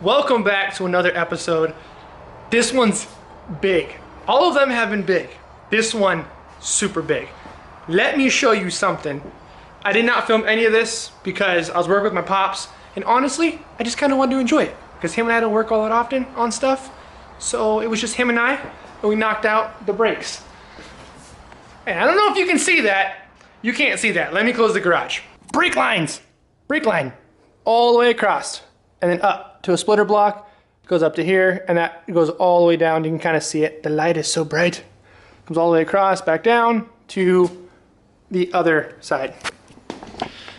Welcome back to another episode. This one's big. All of them have been big. This one, super big. Let me show you something. I did not film any of this because I was working with my pops, and honestly, I just kind of wanted to enjoy it because him and I don't work all that often on stuff. So it was just him and I, and we knocked out the brakes. And I don't know if you can see that. You can't see that. Let me close the garage. Brake lines. Brake line. All the way across. And then up to a splitter block, goes up to here, and that goes all the way down. You can kind of see it. The light is so bright. Comes all the way across, back down to the other side.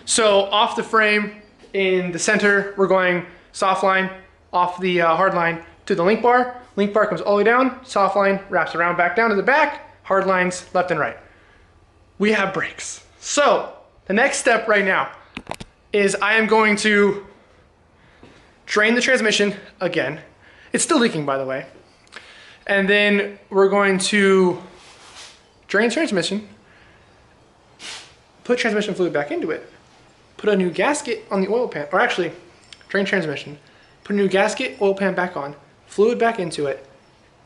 So off the frame in the center, we're going soft line off the hard line to the link bar. Link bar comes all the way down, soft line wraps around back down to the back, hard lines left and right. We have brakes. So the next step right now is I am going to drain the transmission again. It's still leaking, by the way. And then we're going to drain transmission, put transmission fluid back into it, put a new gasket on the oil pan, or actually, drain transmission, put a new gasket, oil pan back on, fluid back into it,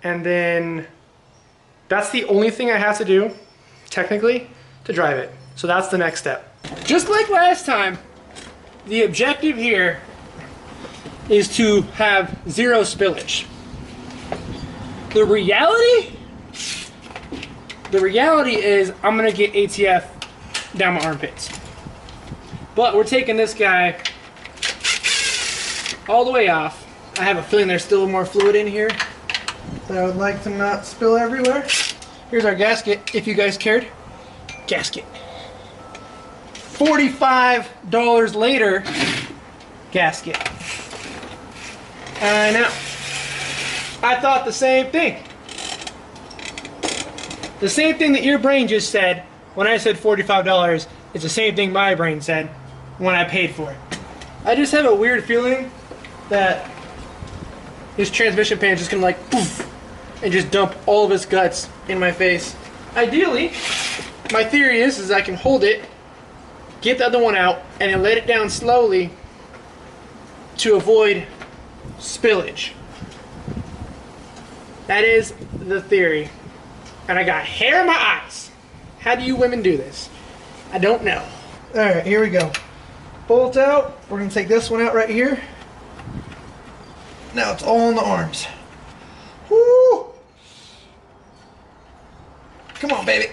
and then that's the only thing I have to do, technically, to drive it. So that's the next step. Just like last time, the objective here is to have zero spillage. The reality is I'm gonna get ATF down my armpits. But we're taking this guy all the way off. I have a feeling there's still more fluid in here that I would like to not spill everywhere. Here's our gasket, if you guys cared. Gasket. $45 later, gasket. I know. I thought the same thing. The same thing that your brain just said when I said $45 is the same thing my brain said when I paid for it. I just have a weird feeling that this transmission pan is just gonna like poof and just dump all of its guts in my face. Ideally, my theory is I can hold it, get the other one out, and then let it down slowly to avoid spillage. That is the theory. And I got hair in my eyes. How do you women do this? I don't know. Alright, here we go. Bolt out. We're going to take this one out right here. Now it's all in the arms. Woo! Come on, baby.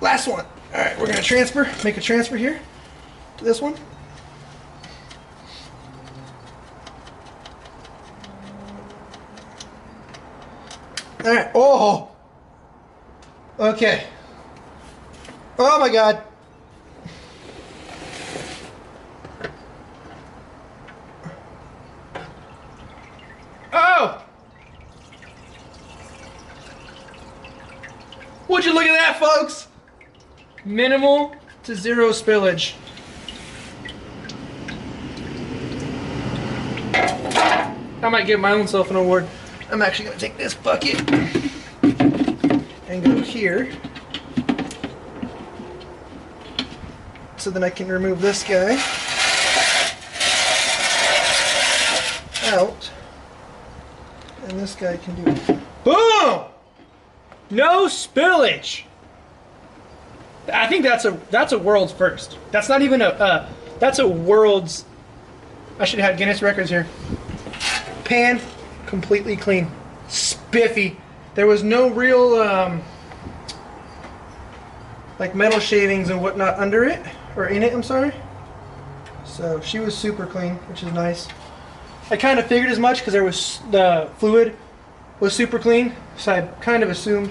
Last one. Alright, we're going to make a transfer here to this one. Alright, oh! Okay. Oh my god. Oh! Would you look at that, folks? Minimal to zero spillage. I might give my own self an award. I'm actually going to take this bucket and go here so then I can remove this guy out and this guy can do it. Boom! No spillage! I think that's a world's first. That's not even that's a world's, I should have had Guinness records here. Pan completely clean, spiffy. There was no real like metal shavings and whatnot under it, or in it, I'm sorry. So she was super clean, which is nice. I kind of figured as much because there was the fluid was super clean, so I kind of assumed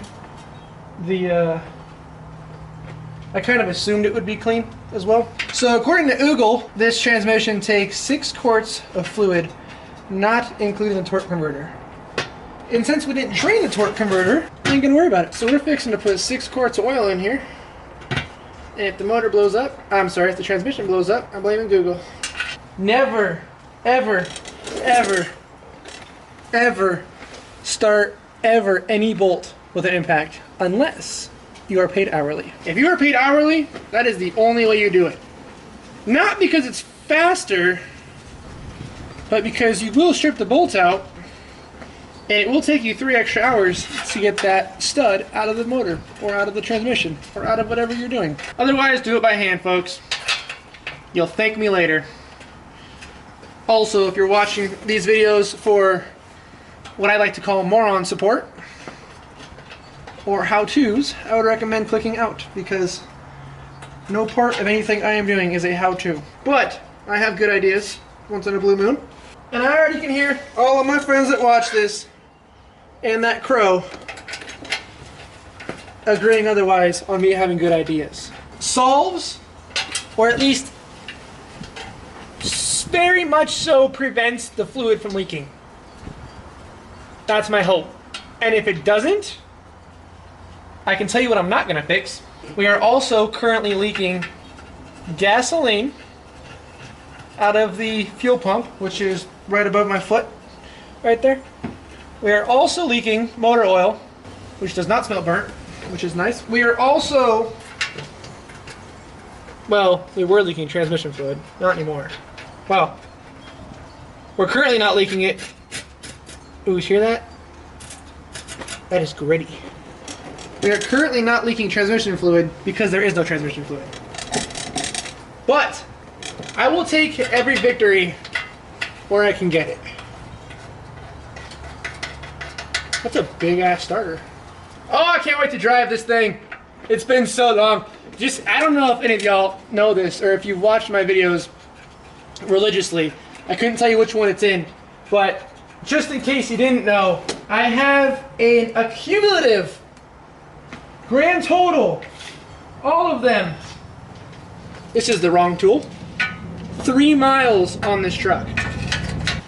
it would be clean as well. So according to Google, this transmission takes 6 quarts of fluid, not including the torque converter. And since we didn't drain the torque converter, I ain't gonna worry about it. So we're fixing to put 6 quarts of oil in here. And if the motor blows up, if the transmission blows up, I'm blaming Google. Never, ever, ever, ever start any bolt with an impact unless you are paid hourly. If you are paid hourly, that is the only way you do it. Not because it's faster, but because you will strip the bolts out, and it will take you 3 extra hours to get that stud out of the motor, or out of the transmission, or out of whatever you're doing. Otherwise, do it by hand, folks. You'll thank me later. Also, if you're watching these videos for what I like to call moron support, or how-tos, I would recommend clicking out, because no part of anything I am doing is a how-to. But I have good ideas once in a blue moon. And I already can hear all of my friends that watch this and that crow agreeing otherwise on me having good ideas. Solves, or at least very much so prevents the fluid from leaking. That's my hope. And if it doesn't, I can tell you what I'm not gonna fix. We are also currently leaking gasoline out of the fuel pump, which is right above my foot, right there. We are also leaking motor oil, which does not smell burnt, which is nice. We are also, well, we were leaking transmission fluid, not anymore. Well, we're currently not leaking it. Ooh, you hear that? That is gritty. We are currently not leaking transmission fluid because there is no transmission fluid. But I will take every victory where I can get it. That's a big ass starter. Oh, I can't wait to drive this thing. It's been so long. I don't know if any of y'all know this or if you've watched my videos religiously. I couldn't tell you which one it's in, but just in case you didn't know, I have an accumulative grand total, all of them. This is the wrong tool. 3 miles on this truck.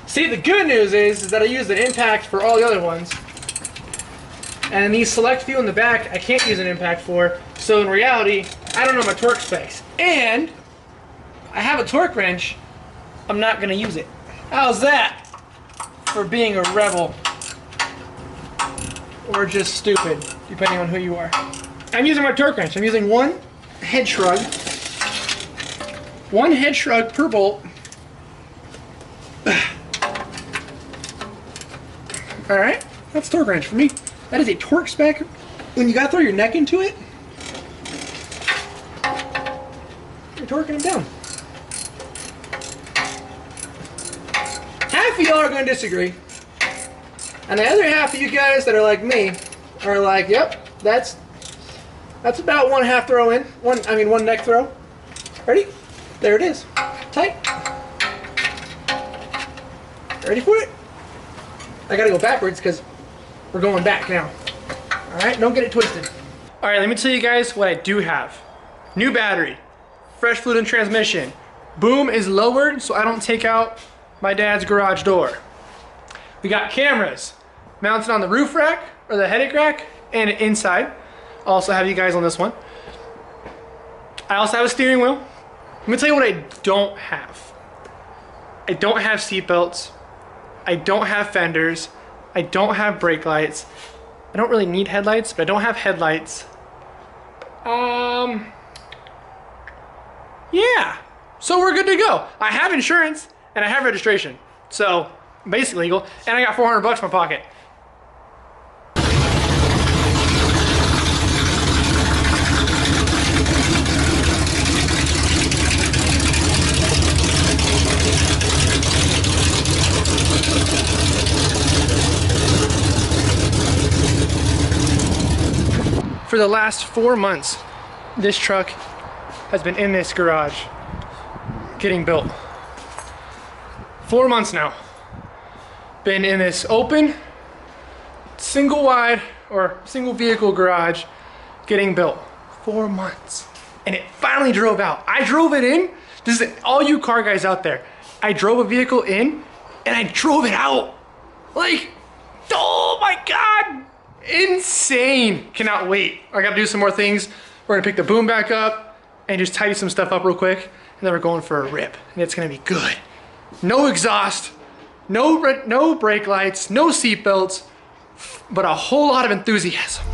See, the good news is that I used an impact for all the other ones. And these select few in the back, I can't use an impact for. So in reality, I don't know my torque specs. And I have a torque wrench. I'm not gonna use it. How's that for being a rebel? Or just stupid, depending on who you are. I'm using my torque wrench. I'm using one head shrug. One head shrug per bolt. Alright, that's torque wrench for me. That is a torque spec. When you gotta throw your neck into it, you're torquing them down. Half of y'all are gonna disagree. And the other half of you guys that are like me are like, yep, that's about 1/2 throw in. One neck throw. Ready? There it is. Tight. Ready for it? I gotta go backwards because we're going back now. Alright, don't get it twisted. Alright, let me tell you guys what I do have. New battery, fresh fluid and transmission. Boom is lowered so I don't take out my dad's garage door. We got cameras mounted on the roof rack, or the headache rack, and inside. I'll also have you guys on this one. I also have a steering wheel. Let me tell you what I don't have. I don't have seat belts. I don't have fenders. I don't have brake lights. I don't really need headlights, but I don't have headlights. Yeah. So we're good to go. I have insurance and I have registration. So basically legal, and I got 400 bucks in my pocket. For the last 4 months, this truck has been in this garage getting built. 4 months now. Been in this open, single wide, or single vehicle garage getting built. 4 months. And it finally drove out. I drove it in. This is all you car guys out there. I drove a vehicle in and I drove it out. Like, oh my God. Insane. Cannot wait. I gotta do some more things. We're gonna pick the boom back up and just tidy some stuff up real quick, and then we're going for a rip, and it's gonna be good. No exhaust, no brake lights, no seat belts, but a whole lot of enthusiasm.